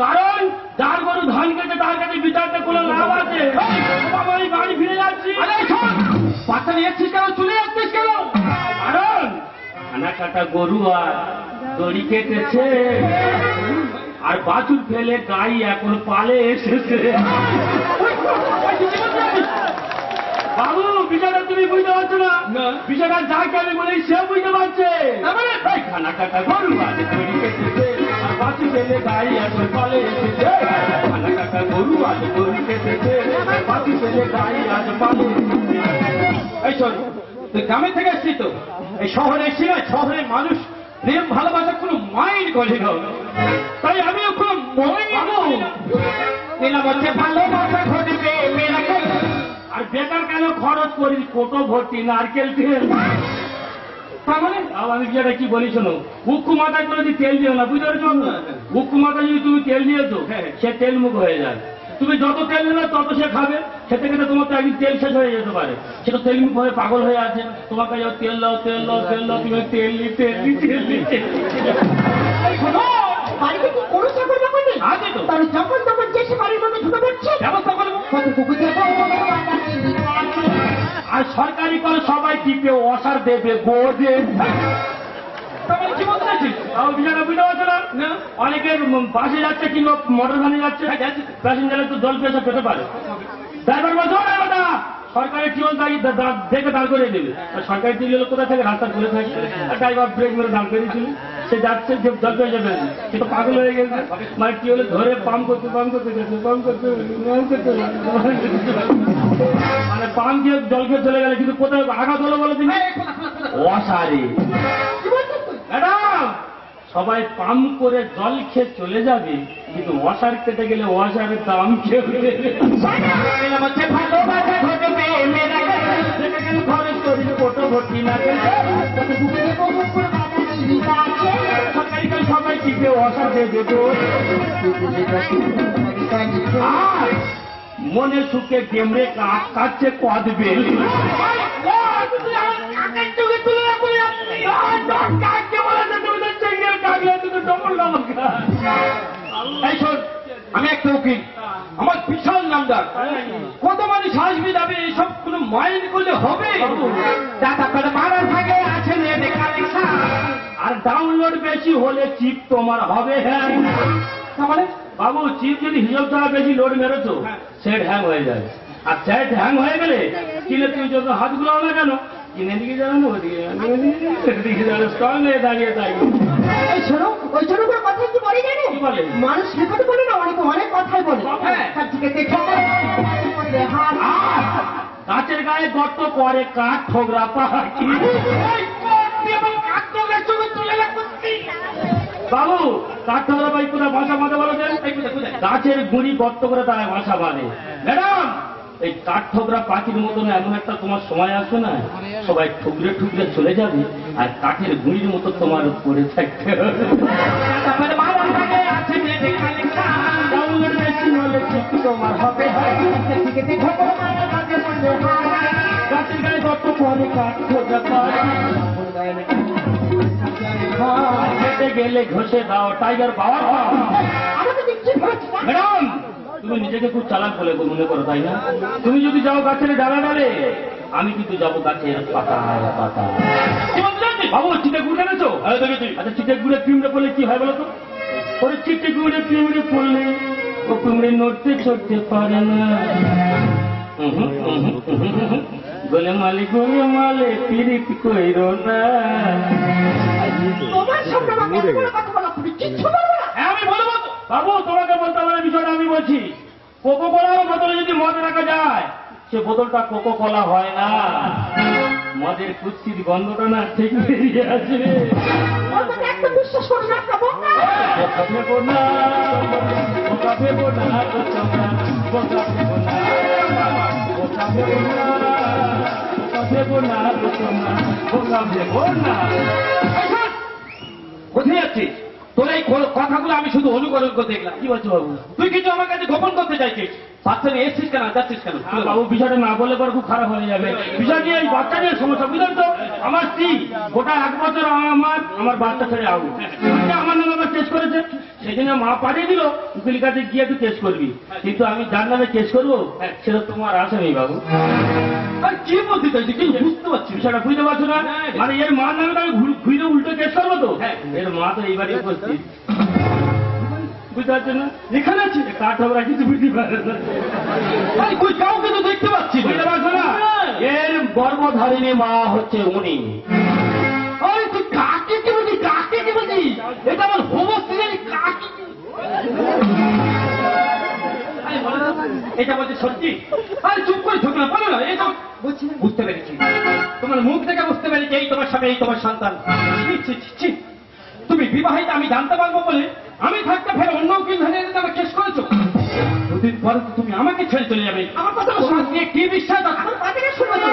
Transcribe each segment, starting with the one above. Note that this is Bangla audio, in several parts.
কারণ যার গরু ধান কেটে তার কাছে বিচারতে কোনো লাভ আছে। বাবা আমি বাড়ি ফিরে যাচ্ছি। বাচ্চা নিয়ে যাচ্ছিস কেন, চলে যাচ্ছিস কেন? কারণ খানা কাটা গরু আর দড়ি কেটেছে আর বাছুর ফেলে গাই এখন পালে এসেছে। বাবু বিষয়টা তুমি বুঝতে পারছো না, বিষয়টা যাকে আমি বলি সে বুঝতে পারছে। খানা কাটা গরু আর দড়ি কেটেছে আর বাছুর ফেলে গাই এখন পালে এসেছে। খানা কাটা গরু আর দড়ি কেটেছে বাছুর ফেলে গাই আজ পালে এসেছে। এই শোন, তুই গ্রামে থেকে এসছিস তো, এই শহরে এসছি না, শহরের মানুষ প্রেম ভালোবাসা কোনো মাইন্ড করে না, তাই আমিও কোনো মাইন্ড দিলাম হচ্ছে ভালোবাসা ঘটবে আর বেকার কেন খরচ করি কোটো ভর্তি নারকেল তেল। তাহলে আমি যেটা কি বলি শোনো, উক্কু মাথায় করে যদি তেল দিও না, বুঝতে পারছো? উক্কু মাথায় যদি তুমি তেল দিয়েছো সে তেল মুখ হয়ে যায়। তুমি যত তেল নেবে তত সে খাবে, খেতে খেতে তোমার তো একদিন তেল শেষ হয়ে যেতে পারে। সেটা তেল মুখ হয়ে পাগল হয়ে আছে, তোমাকে তেল দাও তেল দাও তেল দাও, তুমি তেল নি তেল নি তেল নি। বাড়িতে কি কোনো চাকর বাকর নেই? আছে তো, তাহলে যখন তখন যে সে বাড়ির মধ্যে ঢুকে পড়ছে, ব্যবস্থা করবো। আর সরকারি করে সবাই টিপে অসার দেবে গোদে। কি বলতে চাইছিস? বিষয়টা বুঝতে পারছো না? অনেকের বাসে যাচ্ছে কিংবা মোটর ভ্যানে যাচ্ছে, প্যাসেঞ্জারের তো জল পেশা পেতে পারে। ড্রাইভার বলছো না সরকারি টিউল দেখে দাঁড় করে দেবে। সরকারি টিউল কোথায় থাকে, রাস্তার ঘুরে থাকে, ড্রাইভার ব্রেক মেরে দাঁড় করে দিল, সে যাচ্ছে যে জল পেয়ে যাবে, সে তো পাগল হয়ে গেছে। মানে টিউলে ধরে পাম্প করতে গেছে, মানে পাম্প দিয়ে জল খেয়ে চলে গেলে, কিন্তু কোথায় আঘাত হলো বলে তুমি? অসারে ম্যাডাম, সবাই পাম্প করে জল খেয়ে চলে যাবে, কিন্তু অসার কেটে গেলে অসারের দাম খেয়ে খরচ করি কোটো ভর্তি না সরকারি কাল সবাই টিপে অসার দেবে। মনে সুখে কেমড়ে কাটছে কদবে। আমি একটা উকিল, আমার বিশাল নামদার, কত মানুষ আসবে যাবে, এইসব কোনো মাইন্ড করলে হবে? মারার থাকে আছে আর ডাউনলোড বেশি হলে চিপ তোমার হবে। হ্যাঁ মানে বাবু, চিপ যদি হিসাব ছাড়া বেশি লোড মেরেছো সেট হ্যাং হয়ে যায়, আর সেট হ্যাং হয়ে গেলে কিনে তুমি যত হাত গুলাও না কেন, কিনে দিকে যাবে না ওদিকে যাবে, স্ট্রং হয়ে দাঁড়িয়ে থাকবে। ওই ছোট করে কথা কি বলে জানো? মানুষ শেখাতে বলে না, অনেক অনেক কথাই বলে। গাছের গায়ে গর্ত করে কাঠ ঠোকরা পাখি। বাবু, কাঠ ঠোকরা পাই কোথায় বাসা বাঁধে বলো? গাছের গুঁড়ি গর্ত করে তারা বাসা বাঁধে। ম্যাডাম, এই কাঠ ঠোকরা পাখির মতন এমন একটা তোমার সময় আসবে না, সবাই ঠুকরে ঠুকরে চলে যাবে আর কাঠের গুঁড়ির মতো তোমার পড়ে থাকতে হবে। তোমার হবে গাছের গায়ে গর্ত করে কাঠ ঠোকরা খেতে গেলে ঘষে দাও টাইগার পাওয়ার। ম্যাডাম, তুমি নিজেকে খুব চালাক বলে মনে করো, তাই না? তুমি যদি যাও গাছের ডালে ডালে, আমি কিন্তু যাবো গাছের পাতায় পাতায়। বাবু, চিটে গুড়ে এনেছো? আচ্ছা, চিটে গুড়ে পিমড়ে পড়লে কি হয় বলো তো? ওরে চিটে গুড়ে পিমড়ে পড়লে ও পিমড়ে নড়তে চড়তে পারে না। গোলে মালে পিরিত কইরো না। আমি বলবো বাবু, তোমাকে বলতে হবে বিষয়টা আমি বলছি। কোকো কোলার বোতলে যদি মদ রাখা যায়, সে বোতলটা কোকো কোলা হয় না, মদের কুৎসিত গন্ধটা না ঠিক বেরিয়ে আসবে। বিশ্বাস করো না একটা বোকা। বোকা ভেবো না, বোকা ভেবো না গো তোমরা, বোকা ভেবো না, বোকা ভেবো না, বোকা ভেবো না গো তোমরা, বোকা ভেবো না। কোথায় যাচ্ছিস? তোর এই কথাগুলো আমি শুধু অনুকরণ করে দেখলাম। কি বলছো বাবু? তুই কিছু আমার কাছে গোপন করতে চাইছিস। বাচ্চা নিয়ে এসছিস কেন, যাচ্ছিস কেন? বাবু বিষয়টা না বলে পর খুব খারাপ হয়ে যাবে। বিষয় নিয়ে এই বাচ্চা নিয়ে সমস্যা, বুঝলেন তো? আমার স্ত্রী গোটা 1 বছর আমার বাচ্চা ছেড়ে আউ আমার নামে আমার কেস করেছে, সেই জন্য মা পাঠিয়ে দিল উকিল কাছে গিয়ে তুই কেস করবি। কিন্তু আমি যার নামে কেস করবো সেটা তোমার আসেনি বাবু। আর কি বলতে চাইছিস কিছু বুঝতে পারছি না। বিষয়টা বুঝতে পারছো না? মানে এর মার নামে তো আমি ঘুরে উল্টো কেস করবো তো। হ্যাঁ। এর মা তো এইবারই উপস্থিত, বুঝতে পারছো না? এখানে আছিস? কাঠ আমরা কিছু বুঝতে পারে না, আরে কই কাউকে তো দেখতে পাচ্ছি না। বুঝতে পারছো না? এর গর্ভধারিণী মা হচ্ছে উনি। আরে তুই কাকে কি বলছিস, কাকে কি বলছিস? এটা আমার হোমো স্ত্রী, কাকে কি? আরে বলো না, এটা বলছে সত্যি? আরে চুপ করে থাকো না, বলো না। এই তো বলছি না। বুঝতে পেরেছি, তোমার মুখ থেকে বুঝতে পেরেছি এই তোমার স্বামী, এই তোমার সন্তান। ছি, ছি, ছি, ছি। তুমি বিবাহিত আমি জানতে পারবো বলে আমি থাকতে ফের অন্য উকিল ধরে এনে আমার কেস করেছো। দুদিন পরে তো তুমি আমাকে ছেড়ে চলে যাবে। আমার কথা শোনো। তোমার নিয়ে কি বিশ্বাস আছে? আমার কথাটা শোনো তো।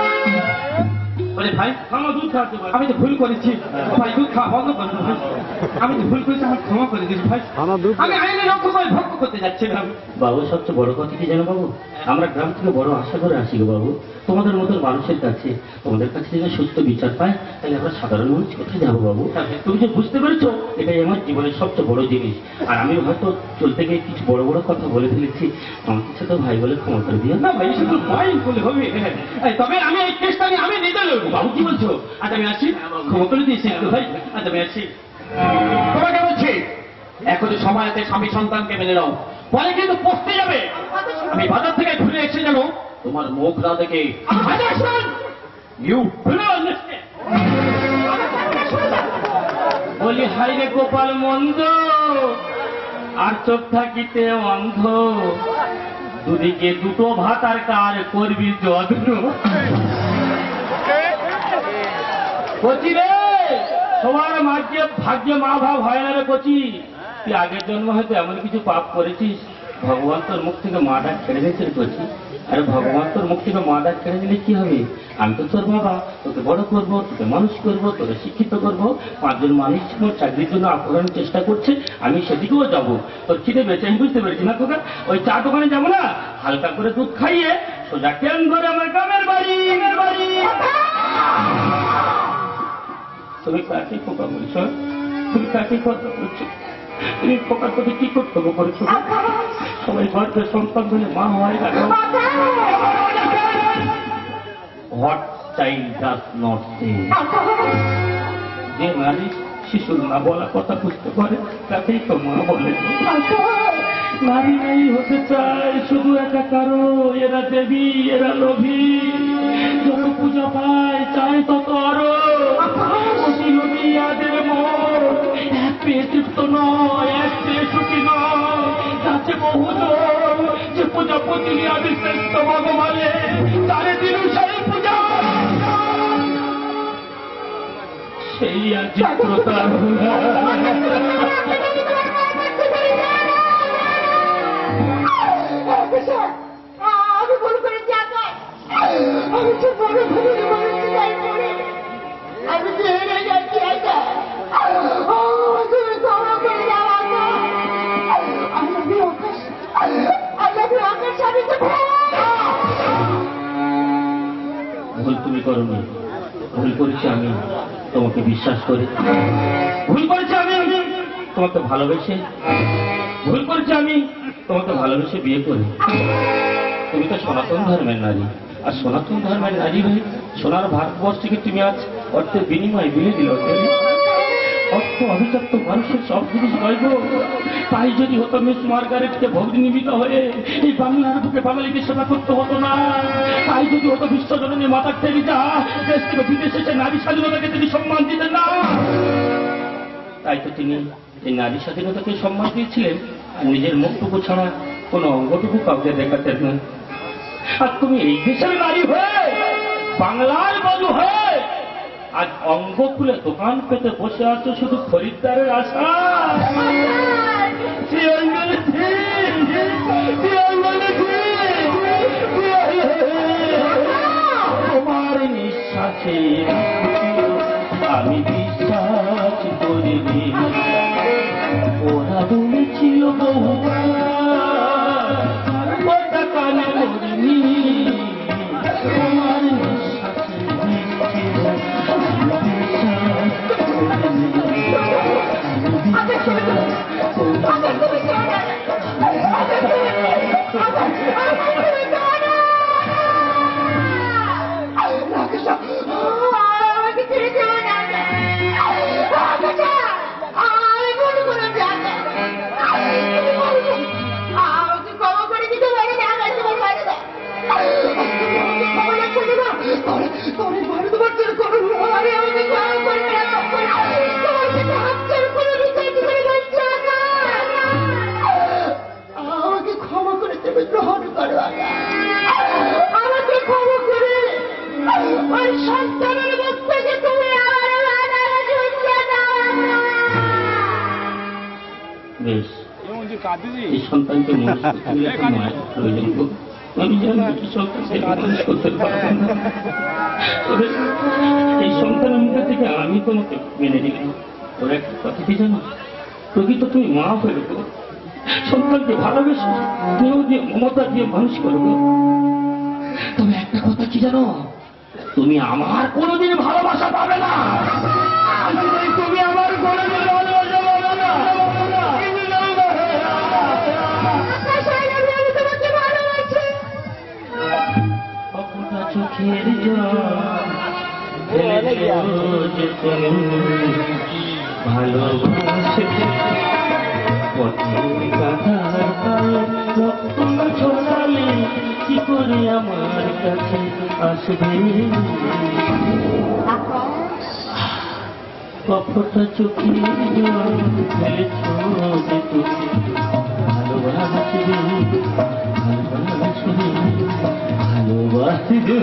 বলে ভাই আমার দুধ খাওয়াতে পারে। আমি তো ভুল করেছি ভাই, দুধ খাওয়া বন্ধ করবো ভাই। আমি তো ভুল করেছি, আমার ক্ষমা করে দিস ভাই। আমি আইনে লক্ষ্য করে ভক্ত করতে যাচ্ছিলাম। বাবু, সবচেয়ে বড় কথা কি জানো বাবু? আমরা গ্রাম থেকে বড় আশা করে আসি গো বাবু, তোমাদের মতন মানুষের কাছে। তোমাদের কাছে যদি সুস্থ বিচার পায় তাহলে আমরা সাধারণ মানুষ কোথায় যাবো বাবু? তুমি যে বুঝতে পেরেছো এটাই আমার জীবনের সবচেয়ে বড় জিনিস। আর আমি হয়তো চলতে গিয়ে কিছু বড় বড় কথা বলে ফেলেছি, আমাকে ছোট ভাই বলে ক্ষমা করে দিও। না ভাই, শুধু মাইন্ড করলে হবে। এই, তবে আমি এই কেসটা নিয়ে আমি নিজে লড়বো। বাবু কি বলছো? আজ আমি আসি, ক্ষমা করে দিয়েছি একটু ভাই। আজ আমি আসি। তোমাকে বলছি এখনই সময়তে স্বামী সন্তানকে মেনে নাও, পরে কিন্তু পড়তে যাবে। আমি বাজার থেকে ঘুরে এসে জানো তোমার মুখ না দেখে ইউ বলি হাই রে গোপাল মন্দ, আর চোখ থাকিতে অন্ধ, দুদিকে দুটো ভাত আর কার করবি যত্ন। কচি রে, সবার ভাগ্যে মা ভাব হয় না রে কচি। তুই আগের জন্ম হয়তো এমন কিছু পাপ করেছিস, ভগবান তোর মুখ থেকে মা ডাক ছেড়ে দিয়েছে রে কচি। আরে ভগবান তোর মুখ থেকে মা ডাক ছেড়ে দিলে কি হবে? আমি তো তোর বাবা, তোকে বড় করবো, তোকে মানুষ করবো, তোকে শিক্ষিত করবো। 5 জন মানুষ চাকরির জন্য আগ্রহের চেষ্টা করছে, আমি সেদিকেও যাবো। তোর খিদে বেঁচে আমি বুঝতে পেরেছি না তোকে? ওই চা দোকানে যাবো না, হালকা করে দুধ খাইয়ে সোজা ট্রেন ধরে আমার গ্রামের বাড়ি। তুমি কাকে খোকা বলছো? তুমি কাকে কথা বলছো? তুমি খোকার প্রতি কি কর্তব্য করেছো? সবাই গর্বের সন্তান ধরে মা হয় না। হোয়াট চাইল্ড ডাজ নট সে। যে নারী শিশুর না বলা কথা বুঝতে পারে তাকেই তো মা বলে। নারী নাই হতে চায় শুধু একটা কারো, এরা দেবী, এরা লোভী। যত পূজা পায় চায় তত আরো। অতি লোভী আদের মন, এক পেয়ে তৃপ্ত নয়, এক পেয়ে সুখী নয়। যাচ্ছে বহুজন যে প্রজাপতি আদি শ্রেষ্ঠ ভগবানে, তারে দিল সেই পূজা। সেই আর চিত্রতা আমি ভুল করেছি আকাশ। আমি তো বড় ভুল করেছি, তাই করে আমি তো হেরে যাচ্ছি আকাশ। তুমি ক্ষমা করে দাও আকাশ। আমি আকাশ, আমি তো ভুল তুমি করোনি, ভুল করেছি আমি তোমাকে বিশ্বাস করে, ভুল করেছি আমি তোমাকে ভালোবেসে, ভুল করেছি আমি তোমাকে ভালোবেসে বিয়ে করে। তুমি তো সনাতন ধর্মের নারী, আর সনাতন ধর্মের নারী হয়ে সোনার ভারতবর্ষকে তুমি আজ অর্থের বিনিময়ে বিয়ে দিল। অর্থ অভিযুক্ত মানুষের সব জিনিস নয় গো। তাই যদি হতো মিস মার্গারেটকে ভগ্নি নিবিত হয়ে এই বাংলার বুকে বাঙালিকে সেবা করতে হতো না। তাই যদি হতো বিশ্বজননী মাতার টেরিজা দেশ থেকে বিদেশে সে নারী স্বাধীনতাকে তিনি সম্মান দিতেন না। তাই তো তিনি এই নারী স্বাধীনতাকে সম্মান দিয়েছিলেন, আর নিজের মুখটুকু ছাড়া কোনো অঙ্গটুকু কাউকে দেখাতেন না। আর তুমি এই দেশের নারী হয়ে, বাংলার বধূ হয়ে আজ অঙ্গ খুলে দোকান পেতে বসে আছো শুধু খরিদ্দারের আশা। তোমার নিঃশ্বাসে আমি বিশ্বাস করিনি, ওরা বলেছিল বহুবার কানে করিনি, তোমার নিঃশ্বাসে আমাকে ছেড়ে যেও না। আমি ভুল করেছি আমাকে ক্ষমা করে দিতে পারে না। তোমার বাইরে দাও, ক্ষমা না করবে না। তোমার ভারতবর্ষের কোনো আমি আমাকে ক্ষমা করবে না। তোমার কাছে হাত জোড় করে রিচার্জ করে বলছি আমাকে ক্ষমা করে দেবে, গ্রহণ করো। আমাকে ক্ষমা করে ওই সন্তানের মুখ থেকে তুমি আমার বাধারা ঝুঁকিয়ে দাও। বেশ, এই সন্তানকে মানুষ করতে গেলে একটা মায়ের প্রয়োজন গো। আমি জানি এই সন্তানকে মানুষ করতে পারবো না, তবে এই সন্তানের মুখে থেকে আমি তোমাকে মেনে নিলাম। ওর একটা কথা কি জানো, প্রকৃত তুমি মা হয়ে গো, সন্তানকে ভালোবেসে তুমিও দিয়ে মমতা দিয়ে মানুষ করবো। তবে একটা কথা কি জানো, তুমি আমার কোনোদিন ভালোবাসা পাবে না। তুমি আমার কোনোদিন ভালোবাসা পাবে না। আমি তোমাকে ভালোবাসি। অপটা চোখের জল ফেলেছো যে তুমি ভালোবাসে, পথের কাঁটার পায়ে রক্ত ছড়ালে কি করে আমার কাছে আসবে। অপটা চোখের জল ফেলেছো যে তুমি ভালোবাসবে, ভালোবাসবে, ভালোবাসবে।